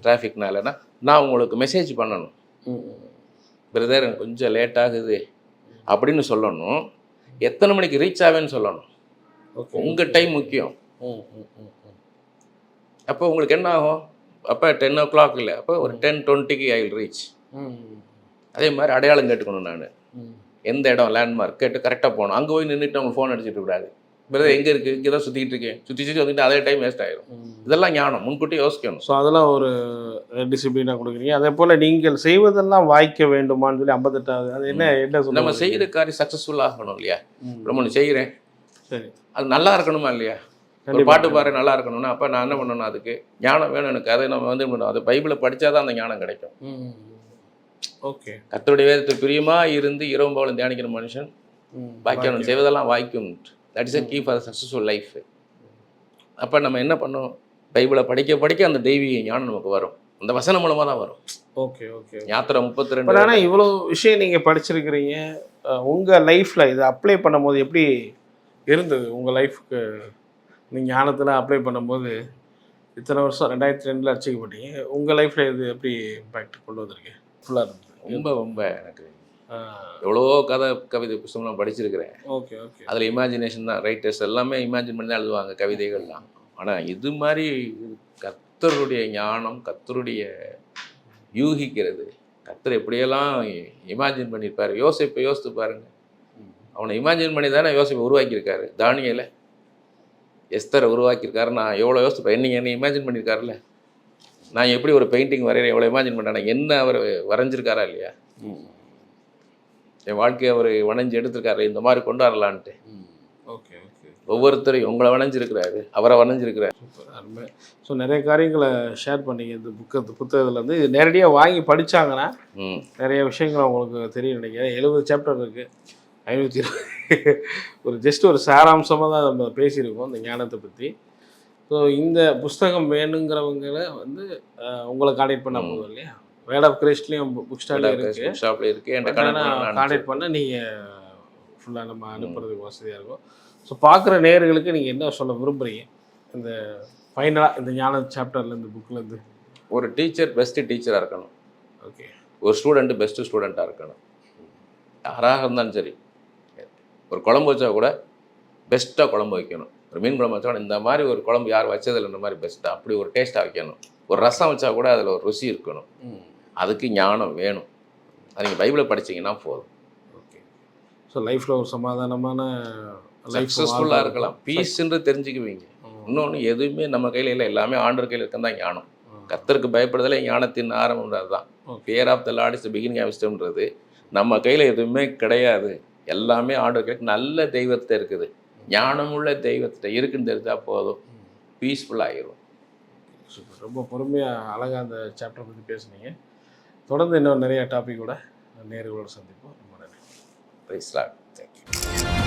டிராஃபிக்னாலனா நான் உங்களுக்கு மெசேஜ் பண்ணணும், பிரதர் எனக்கு கொஞ்சம் லேட் ஆகுது அப்படின்னு சொல்லணும். எத்தனை மணிக்கு ரீச் ஆவேன்னு சொல்லணும். உங்கள் டைம் முக்கியம். அப்போ உங்களுக்கு என்ன ஆகும்? அப்போ 10 o'clock இல்லை, அப்போ ஒரு 10:20 ஐ வில் ரீச். அதே மாதிரி அடையாளம் கேட்டுக்கணும். நான் எந்த இடம் லேண்ட்மார்க் கேட்டு கரெக்டாக போகணும். அங்கே போய் நின்றுட்டு அவங்க ஃபோன் அடிச்சுட்டு விடாது. பிரதர் எங்கே இருக்குது, இங்கே தான் சுற்றிட்டு இருக்கேன், சுற்றி வந்துட்டு அதே டைம் வேஸ்ட் ஆகிடும். இதெல்லாம் ஞானம், முன்கூட்டி யோசிக்கணும். ஸோ அதெல்லாம் ஒரு டிசிப்ளினாக கொடுக்குறீங்க. அதே போல் நீங்கள் செய்வதெல்லாம் வாய்க்க வேண்டுமான்னு சொல்லி 58வது அது என்ன சொல்ல, நம்ம செய்கிற காரியம் சக்ஸஸ்ஃபுல் ஆகணும் இல்லையா? நம்ம ஒன்று செய்கிறேன், சரி, அது நல்லா இருக்கணுமா இல்லையா? ஒரு பாட்டு பாரு நல்லா இருக்கணும்னா அப்போ நான் என்ன பண்ணணும்? அதுக்கு ஞானம் வேணும் எனக்கு. அதை நம்ம அது பைபிளை படித்தா தான் அந்த ஞானம் கிடைக்கும். ஓகே. கர்த்தருடைய வேதத்தை பிரியமாக இருந்து இரவு பகலும் தியானிக்கிற மனுஷன் வாய்க்கணும், செய்வதெல்லாம் வாய்க்கும். That is a key for successful life. அப்போ நம்ம என்ன பண்ணோம்? பைபிளை படிக்க அந்த தெய்வீக ஞானம் நமக்கு வரும். அந்த வசனம் மூலமாக தான் வரும். Okay okay. யாத்திரை 32. ஆனால் இவ்வளோ விஷயம் நீங்கள் படிச்சிருக்கிறீங்க. உங்கள் லைஃப்பில் இதை அப்ளை பண்ணும்போது எப்படி இருந்தது? உங்கள் லைஃபுக்கு நீங்கள் ஞானத்தில் அப்ளை பண்ணும்போது இத்தனை வருஷம் 2002 அடிச்சிக்கப்பட்டீங்க. உங்கள் லைஃப்பில் இது எப்படி இம்பேக்ட் கொண்டு வந்திருக்கேன்? ஃபுல்லாக இருந்தது. ரொம்ப எனக்கு எவ்வளோ கவிதை புத்தகம்லாம் படிச்சிருக்கிறேன். Okay okay. அதில் இமேஜினேஷன் தான். ரைட்டர்ஸ் எல்லாமே இமேஜின் பண்ணி தான் எழுதுவாங்க கவிதைகள்லாம். ஆனால் இது மாதிரி கர்த்தருடைய ஞானம், கர்த்தருடைய யூகிக்கிறது, கர்த்தர் எப்படியெல்லாம் இமேஜின் பண்ணியிருப்பார். யோசிப்பை யோசித்து பாருங்கள். அவனை இமேஜின் பண்ணி தானே யோசிப்பை உருவாக்கியிருக்காரு. தானியேலை, எஸ்தரை உருவாக்கியிருக்காரு. நான் எவ்வளோ யோசிப்பேன். என்ன இமேஜின் பண்ணியிருக்காருல்ல. நான் எப்படி ஒரு பெயிண்டிங் வரைகிறேன், எவ்வளோ இமேஜின் பண்ணுறேன். என்ன அவர் வரைஞ்சிருக்காரா இல்லையா? என் வாழ்க்கையை அவர் வணைஞ்சு எடுத்திருக்காரு, இந்த மாதிரி கொண்டாடலான்ட்டு. Okay okay. ஒவ்வொருத்தரையும் உங்களை வணைஞ்சிருக்கிறாரு, அவரை வணைஞ்சிருக்கிறாரு. சூப்பர், அருமை. ஸோ நிறைய காரியங்களை ஷேர் பண்ணீங்க இந்த புத்தகத்துலேருந்து. இது நேரடியாக வாங்கி படித்தாங்கன்னா நிறைய விஷயங்கள் அவங்களுக்கு தெரியும் நினைக்கிறேன். 70 சாப்டர் இருக்குது, 520 ஒரு ஜஸ்ட் ஒரு சாராம்சமாக தான் நம்ம பேசியிருக்கோம் இந்த ஞானத்தை பற்றி. ஸோ இந்த புஸ்தகம் வேணுங்கிறவங்களை உங்களை கான்டெக்ட் பண்ண போதும் இல்லையா? வேர்ட் ஆஃப் கிரைஸ்ட்லேயும் புக் ஷாப்ல இருக்குது. கான்டெக்ட் பண்ண நீங்கள் ஃபுல்லாக நம்ம அனுப்புறதுக்கு வசதியாக இருக்கும். ஸோ பார்க்குற நேயர்களுக்கு நீங்கள் என்ன சொல்ல விரும்புகிறீங்க இந்த ஃபைனலாக இந்த ஞான சாப்டரில் இந்த புக்கிலேருந்து? ஒரு டீச்சர் பெஸ்ட்டு டீச்சராக இருக்கணும். ஓகே. ஒரு ஸ்டூடெண்ட்டு பெஸ்ட்டு ஸ்டூடெண்ட்டாக இருக்கணும். யாராக இருந்தாலும் சரி. ஒரு குழம்பு வச்சா கூட பெஸ்ட்டாக குழம்பு வைக்கணும். ஒரு மீன் குழம்பு வச்சா கூட இந்த மாதிரி ஒரு குழம்பு யார் வச்சதில்லை இந்த மாதிரி பெஸ்ட்டாக அப்படி ஒரு டேஸ்ட்டாக வைக்கணும். ஒரு ரசம் வச்சா கூட அதில் ஒரு ருசி இருக்கணும். அதுக்கு ஞானம் வேணும். அது நீங்கள் பைபிளை படிச்சிங்கன்னா போதும். ஓகே. ஸோ லைஃப்பில் ஒரு சமாதானமான சக்ஸஸ்ஃபுல்லாக இருக்கலாம், பீஸ்ன்னு தெரிஞ்சுக்குவீங்க. இன்னொன்று எதுவுமே நம்ம கையில் இல்லை, எல்லாமே ஆண்டவர் கையில் இருக்க தான் ஞானம். கர்த்தருக்கு பயப்படுதலே ஞானத்தின் ஆரம்பம்ன்றது தான். Fear of the lord is the beginning of விஸ்டம்ன்றது. நம்ம கையில் எதுவுமே கிடையாது, எல்லாமே ஆண்டவர் கையில் நல்ல தெய்வத்தை இருக்குது. ஞானமுள்ள தெய்வத்தை இருக்குன்னு தெரிஞ்சால் போதும், பீஸ்ஃபுல்லாகிடும். சூப்பர். ரொம்ப பொறுமையாக அழகாக அந்த சாப்டரை பற்றி பேசுனீங்க. தொடர்ந்து இன்னும் நிறைய டாப்பிக்கோட நேர்களோடு சந்திப்போம். ரொம்ப நன்றி. Praise the Lord. தேங்க்யூ.